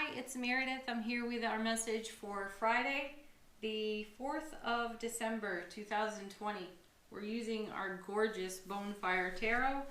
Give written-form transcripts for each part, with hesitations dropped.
Hi, it's Meredith. I'm here with our message for Friday, the 4th of December, 2020. We're using our gorgeous Bonefire Tarot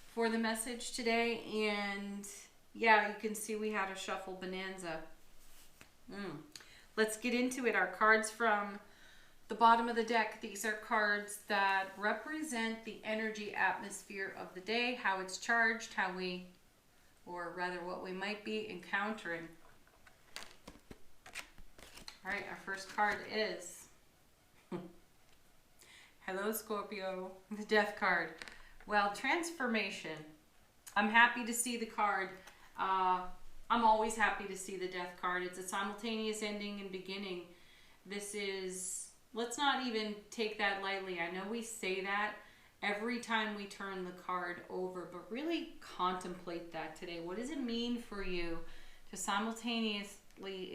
for the message today, and yeah, you can see we had a shuffle bonanza. Let's get into it. Our cards from the bottom of the deck, these are cards that represent the energy atmosphere of the day, how it's charged, how we, or rather what we might be encountering. All right, our first card is Hello Scorpio, the Death card. Well, transformation. I'm happy to see the card. I'm always happy to see the Death card. It's a simultaneous ending and beginning. This is, let's not even take that lightly. I know we say that every time we turn the card over, but really contemplate that today. What does it mean for you to simultaneously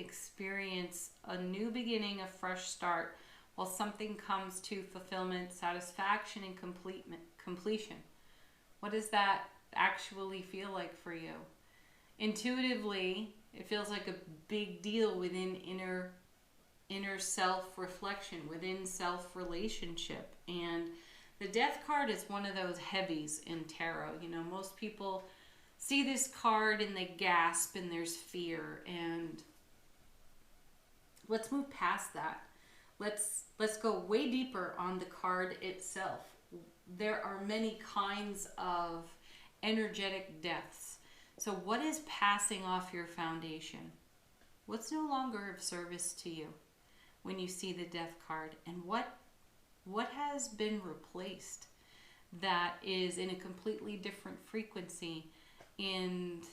experience a new beginning, a fresh start, while something comes to fulfillment, satisfaction, and completion? What does that actually feel like for you? Intuitively, it feels like a big deal within inner self-reflection, within self-relationship. And the Death card is one of those heavies in tarot. You know, most people see this card and they gasp and there's fear. And let's move past that. Let's go way deeper on the card itself. There are many kinds of energetic deaths. So what is passing off your foundation? What's no longer of service to you when you see the Death card? And what has been replaced that is in a completely different frequency and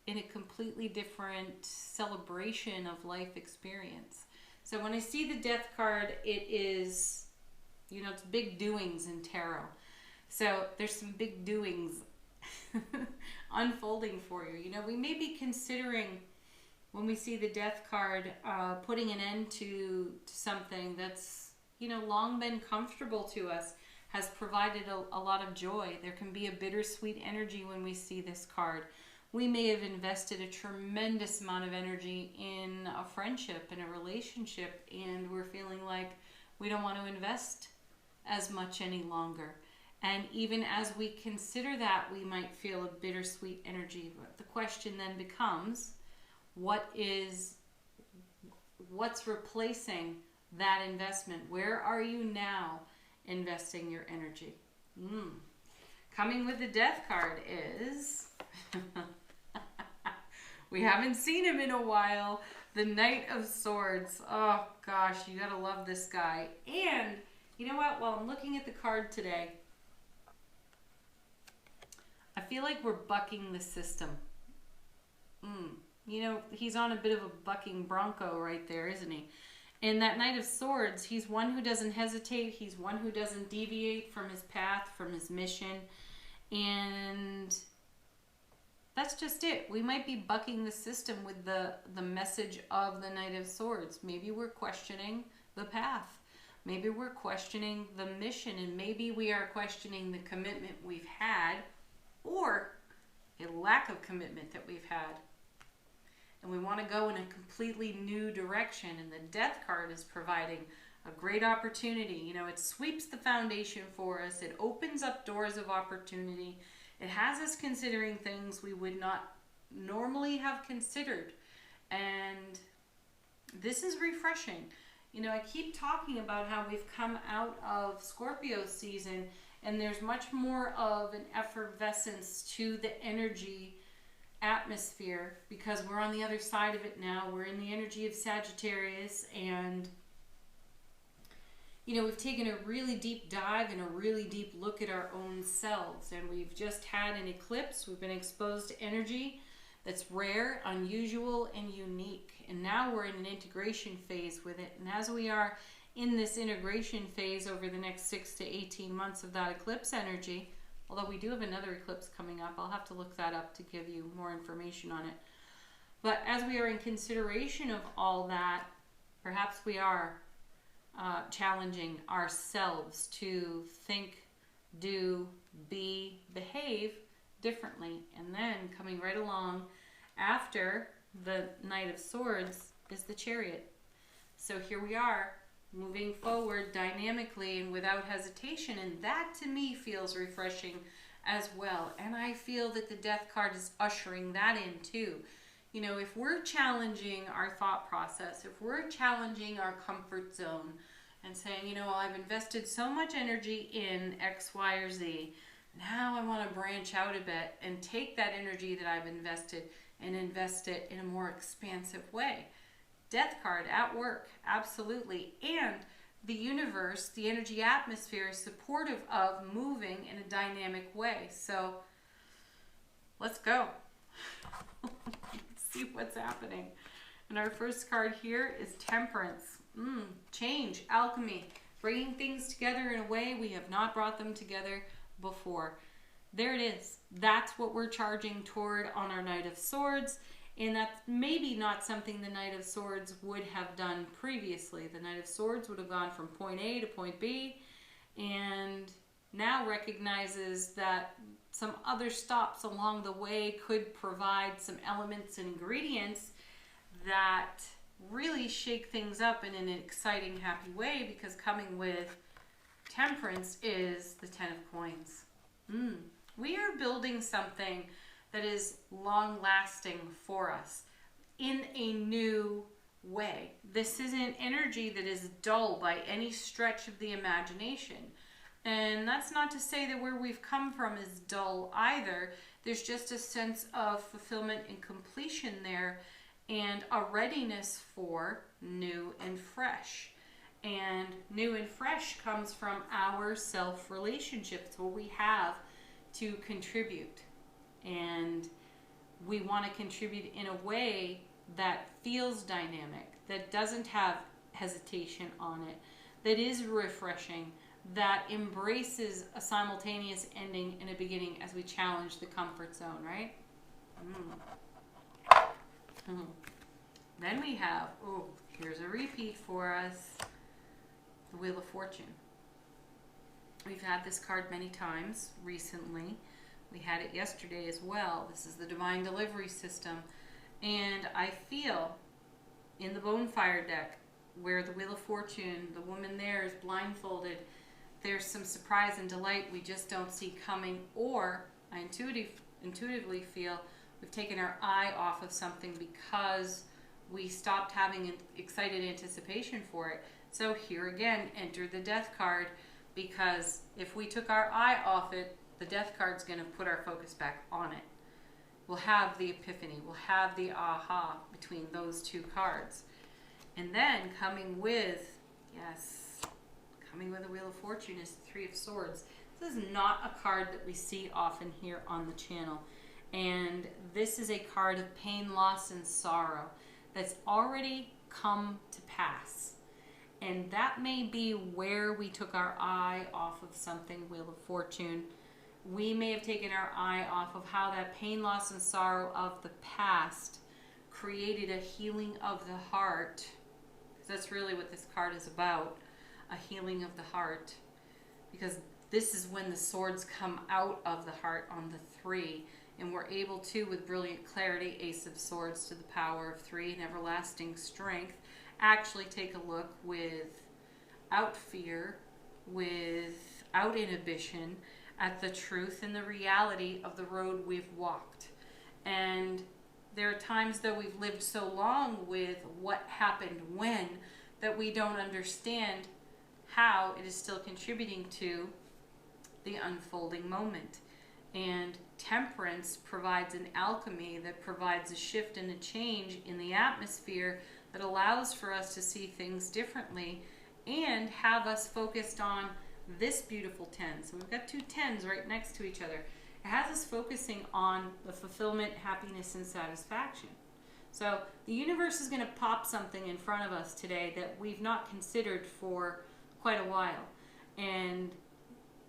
in a completely different celebration of life experience? So when I see the Death card, it is, you know, it's big doings in tarot. So there's some big doings unfolding for you. You know, we may be considering, when we see the Death card, putting an end to something that's, you know, long been comfortable to us, has provided a lot of joy. There can be a bittersweet energy when we see this card. We may have invested a tremendous amount of energy in a friendship, in a relationship, and we're feeling like we don't want to invest as much any longer. And even as we consider that, we might feel a bittersweet energy. But the question then becomes, what's replacing that investment? Where are you now investing your energy? Coming with the Death card is we haven't seen him in a while, the Knight of Swords. Oh gosh, you gotta love this guy. And you know what, while I'm looking at the card today, I feel like we're bucking the system. You know, he's on a bit of a bucking bronco right there, isn't he? And that Knight of Swords, he's one who doesn't hesitate. He's one who doesn't deviate from his path, from his mission. And that's just it. We might be bucking the system with the message of the Knight of Swords. Maybe we're questioning the path. Maybe we're questioning the mission. And maybe we are questioning the commitment we've had, or a lack of commitment that we've had. And we want to go in a completely new direction. And the Death card is providing a great opportunity. You know, it sweeps the foundation for us. It opens up doors of opportunity. It has us considering things we would not normally have considered. And this is refreshing. You know, I keep talking about how we've come out of Scorpio season, and there's much more of an effervescence to the energy atmosphere because we're on the other side of it now. We're in the energy of Sagittarius, and you know, we've taken a really deep dive and a really deep look at our own selves, and we've just had an eclipse. We've been exposed to energy that's rare, unusual, and unique, and now we're in an integration phase with it. And as we are in this integration phase over the next 6 to 18 months of that eclipse energy, although we do have another eclipse coming up. I'll have to look that up to give you more information on it. But as we are in consideration of all that, perhaps we are challenging ourselves to think, do, be, behave differently. And then coming right along after the Knight of Swords is the Chariot. So here we are, moving forward dynamically and without hesitation, and that to me feels refreshing as well. And I feel that the Death card is ushering that in too. You know, if we're challenging our thought process, if we're challenging our comfort zone and saying, you know, I've invested so much energy in X, Y, or Z, now I want to branch out a bit and take that energy that I've invested and invest it in a more expansive way. Death card at work, absolutely. And the universe, the energy atmosphere is supportive of moving in a dynamic way. So let's go. Let's see what's happening. And our first card here is Temperance. Change, alchemy, bringing things together in a way we have not brought them together before. There it is. That's what we're charging toward on our Knight of Swords. And that's maybe not something the Knight of Swords would have done previously. The Knight of Swords would have gone from point A to point B, and now recognizes that some other stops along the way could provide some elements and ingredients that really shake things up in an exciting, happy way, because coming with Temperance is the Ten of Coins. We are building something that is long-lasting for us in a new way. This isn't energy that is dull by any stretch of the imagination. And that's not to say that where we've come from is dull either. There's just a sense of fulfillment and completion there, and a readiness for new and fresh. And new and fresh comes from our self-relationships, where we have to contribute. And we want to contribute in a way that feels dynamic, that doesn't have hesitation on it, that is refreshing, that embraces a simultaneous ending and a beginning as we challenge the comfort zone, right? Then we have, here's a repeat for us, the Wheel of Fortune. We've had this card many times recently. We had it yesterday as well. This is the Divine Delivery System. And I feel in the Bonefire deck, where the Wheel of Fortune, the woman there is blindfolded, there's some surprise and delight we just don't see coming, or I intuitively feel we've taken our eye off of something because we stopped having an excited anticipation for it. So here again, enter the Death card, because if we took our eye off it, the Death card's going to put our focus back on it. We'll have the epiphany, we'll have the aha between those two cards. And then coming with, coming with the Wheel of Fortune is the Three of Swords. This is not a card that we see often here on the channel. And this is a card of pain, loss, and sorrow that's already come to pass. And that may be where we took our eye off of something, Wheel of Fortune. We may have taken our eye off of how that pain, loss, and sorrow of the past created a healing of the heart. Because that's really what this card is about, a healing of the heart. Because this is when the swords come out of the heart on the 3. And we're able to, with brilliant clarity, Ace of Swords to the power of 3 and everlasting strength, actually take a look without fear, without inhibition, at the truth and the reality of the road we've walked. And there are times that we've lived so long with what happened when that we don't understand how it is still contributing to the unfolding moment. And Temperance provides an alchemy that provides a shift and a change in the atmosphere that allows for us to see things differently and have us focused on this beautiful 10. So we've got two 10s right next to each other. It has us focusing on the fulfillment, happiness, and satisfaction. So the universe is going to pop something in front of us today that we've not considered for quite a while. And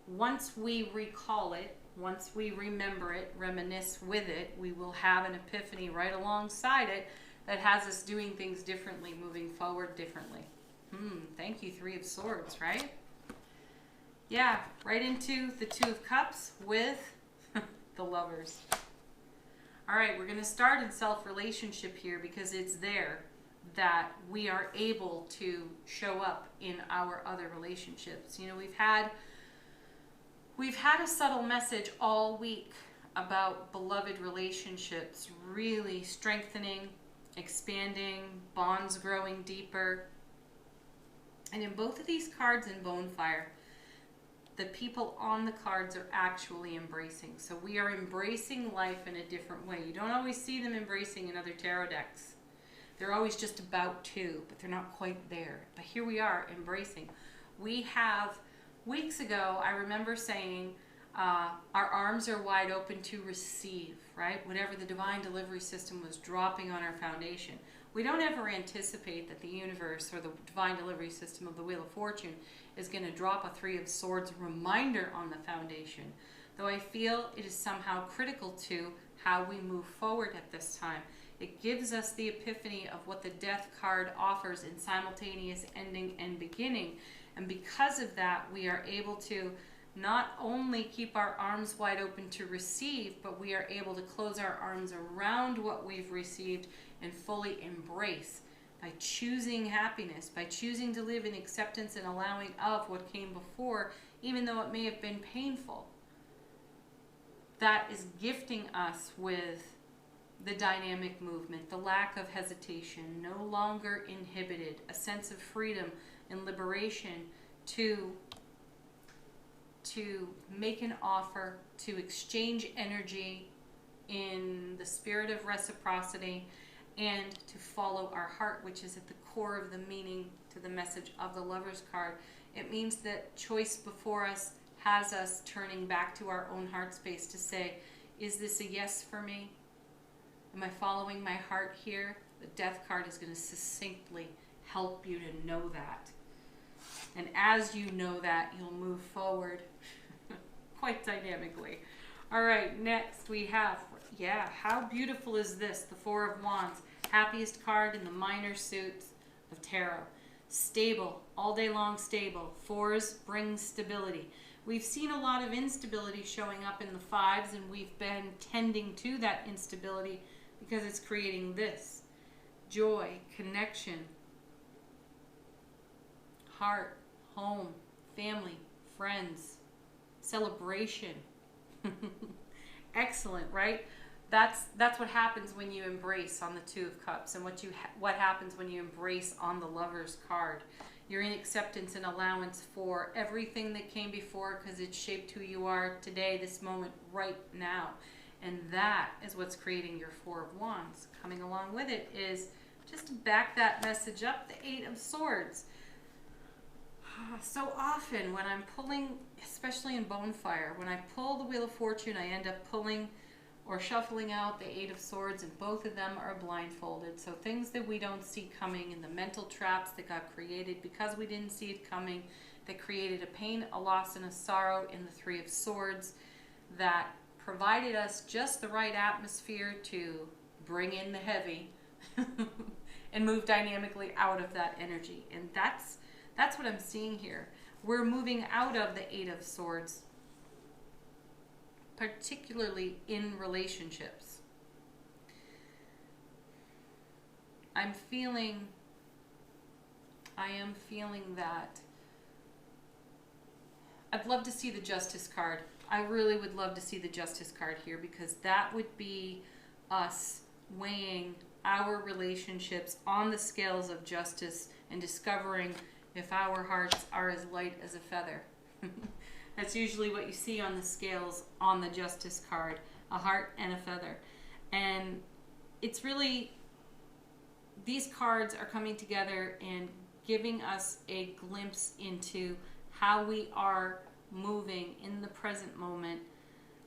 once we recall it, once we remember it, reminisce with it, we will have an epiphany right alongside it that has us doing things differently, moving forward differently. Thank you, Three of Swords, right? Yeah, right into the Two of Cups with the Lovers. All right, we're going to start in self-relationship here because it's there that we are able to show up in our other relationships. You know, we've had a subtle message all week about beloved relationships really strengthening, expanding, bonds growing deeper. And in both of these cards in Bonefire, the people on the cards are actually embracing. So we are embracing life in a different way. You don't always see them embracing in other tarot decks. They're always just about to, but they're not quite there. But here we are embracing. We have, weeks ago, I remember saying, our arms are wide open to receive, right? Whatever the divine delivery system was dropping on our foundation. We don't ever anticipate that the universe or the divine delivery system of the Wheel of Fortune is going to drop a Three of Swords reminder on the foundation. Though I feel it is somehow critical to how we move forward at this time. It gives us the epiphany of what the Death card offers in simultaneous ending and beginning. And because of that, we are able to not only keep our arms wide open to receive, but we are able to close our arms around what we've received and fully embrace by choosing happiness, by choosing to live in acceptance and allowing of what came before, even though it may have been painful. That is gifting us with the dynamic movement, the lack of hesitation, no longer inhibited, a sense of freedom and liberation to make an offer, to exchange energy in the spirit of reciprocity, and to follow our heart, which is at the core of the meaning to the message of the Lover's card. It means that choice before us has us turning back to our own heart space to say, is this a yes for me? Am I following my heart here? The Death card is going to succinctly help you to know that. And as you know that, you'll move forward quite dynamically. All right, next we have, yeah, how beautiful is this? The Four of Wands, happiest card in the minor suits of tarot. Stable, all day long stable. Fours bring stability. We've seen a lot of instability showing up in the fives, and we've been tending to that instability because it's creating this. Joy, connection, heart, home, family, friends, celebration. Excellent, right? That's what happens when you embrace on the Two of Cups, and what happens when you embrace on the Lover's card. You're in acceptance and allowance for everything that came before because it shaped who you are today, this moment, right now. And that is what's creating your Four of Wands. Coming along with it is, just to back that message up, the Eight of Swords. So often when I'm pulling, especially in Bonefire, when I pull the Wheel of Fortune, I end up pulling or shuffling out the Eight of Swords, and both of them are blindfolded. So things that we don't see coming, and the mental traps that got created because we didn't see it coming, that created a pain, a loss, and a sorrow in the Three of Swords, that provided us just the right atmosphere to bring in the heavy and move dynamically out of that energy. And that's what I'm seeing here. We're moving out of the Eight of Swords, particularly in relationships. I am feeling that I'd love to see the Justice card. I really would love to see the Justice card here, because that would be us weighing our relationships on the scales of justice and discovering if our hearts are as light as a feather. That's usually what you see on the scales on the Justice card, a heart and a feather. And it's really, these cards are coming together and giving us a glimpse into how we are moving in the present moment,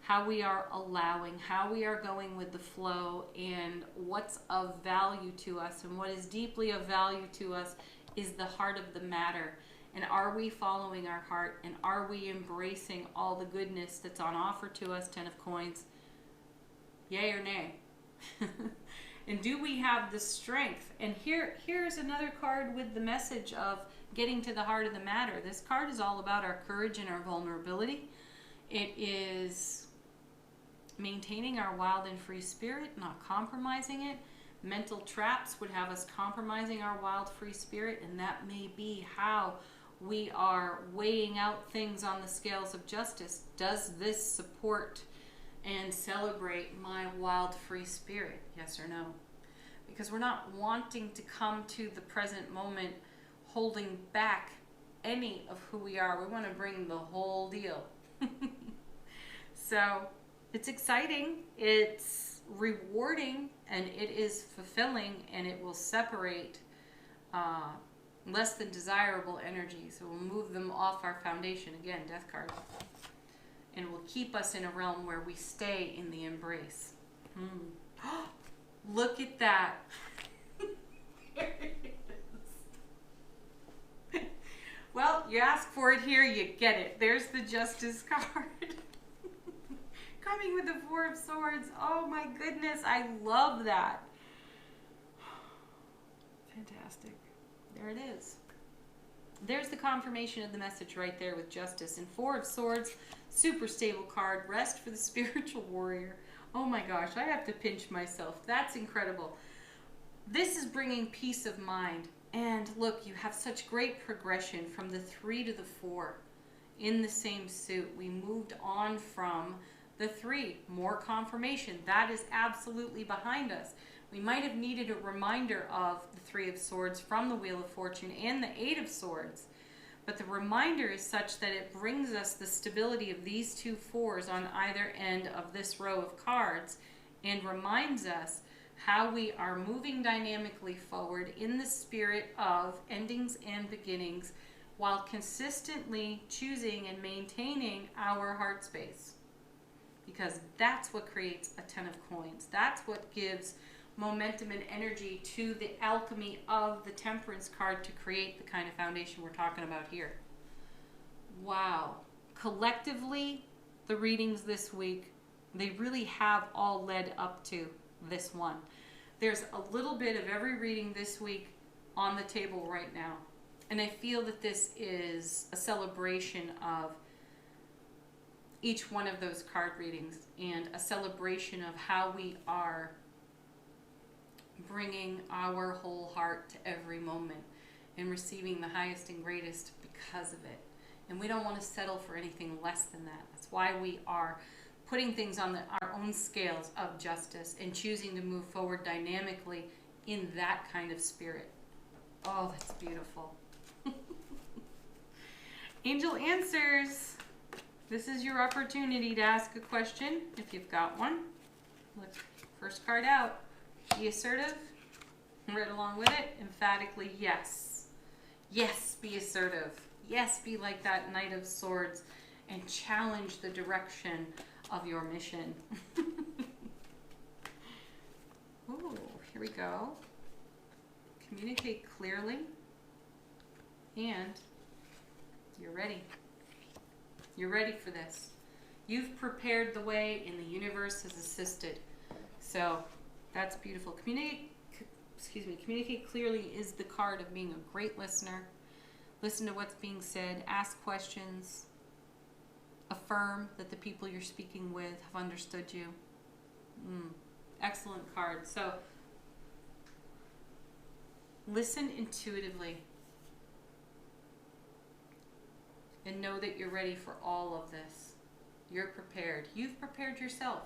how we are allowing, how we are going with the flow, and what's of value to us. And what is deeply of value to us is the heart of the matter. And are we following our heart? And are we embracing all the goodness that's on offer to us? Ten of Coins. Yay or nay? And do we have the strength? And here's another card with the message of getting to the heart of the matter. This card is all about our courage and our vulnerability. It is maintaining our wild and free spirit, not compromising it. Mental traps would have us compromising our wild, free spirit, and that may be how we are weighing out things on the scales of justice. Does this support and celebrate my wild, free spirit? Yes or no? Because we're not wanting to come to the present moment holding back any of who we are. We want to bring the whole deal. So it's exciting, it's rewarding, and it is fulfilling, and it will separate less than desirable energies. It will move them off our foundation. Again, death card. And it will keep us in a realm where we stay in the embrace. Look at that. Well, you ask for it here, you get it. There's the Justice card. Coming with the Four of Swords. Oh my goodness, I love that. Fantastic. There it is. There's the confirmation of the message right there with Justice. And Four of Swords, super stable card. Rest for the spiritual warrior. Oh my gosh, I have to pinch myself. That's incredible. This is bringing peace of mind. And look, you have such great progression from the 3 to the 4 in the same suit. We moved on from the 3. More confirmation. That is absolutely behind us. We might have needed a reminder of the 3 of Swords from the Wheel of Fortune and the 8 of Swords. But the reminder is such that it brings us the stability of these 2 4s on either end of this row of cards and reminds us how we are moving dynamically forward in the spirit of endings and beginnings while consistently choosing and maintaining our heart space. Because that's what creates a 10 of coins. That's what gives momentum and energy to the alchemy of the Temperance card to create the kind of foundation we're talking about here. Wow. Collectively, the readings this week, they really have all led up to this one. There's a little bit of every reading this week on the table right now. And I feel that this is a celebration of each one of those card readings and a celebration of how we are bringing our whole heart to every moment and receiving the highest and greatest because of it. And we don't want to settle for anything less than that. That's why we are putting things on our own scales of justice and choosing to move forward dynamically in that kind of spirit. Oh, that's beautiful. Angel Answers. This is your opportunity to ask a question if you've got one. Look, first card out. Be assertive. Right along with it. Emphatically, yes. Yes, be assertive. Yes, be like that Knight of Swords and challenge the direction of your mission. Ooh, here we go. Communicate clearly. And you're ready. You're ready for this. You've prepared the way and the universe has assisted. So that's beautiful. Communicate clearly is the card of being a great listener. Listen to what's being said. Ask questions. Affirm that the people you're speaking with have understood you. Excellent card. So listen intuitively and know that you're ready for all of this. You're prepared. You've prepared yourself.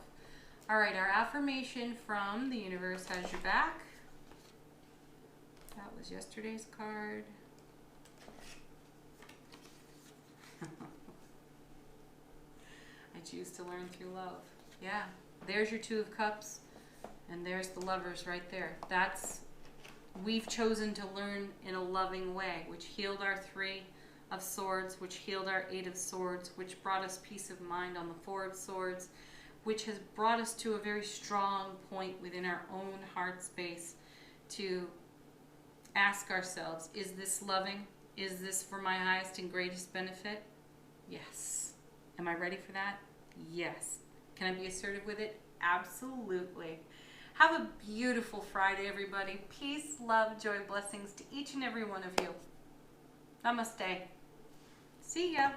All right, our affirmation from the universe has your back. That was yesterday's card. I choose to learn through love. Yeah, there's your 2 of Cups, and there's the Lovers right there. We've chosen to learn in a loving way, which healed our 3 of Swords, which healed our 8 of Swords, which brought us peace of mind on the 4 of Swords, which has brought us to a very strong point within our own heart space to ask ourselves, is this loving? Is this for my highest and greatest benefit? Yes. Am I ready for that? Yes. Can I be assertive with it? Absolutely. Have a beautiful Friday, everybody. Peace, love, joy, blessings to each and every one of you. Namaste. See ya.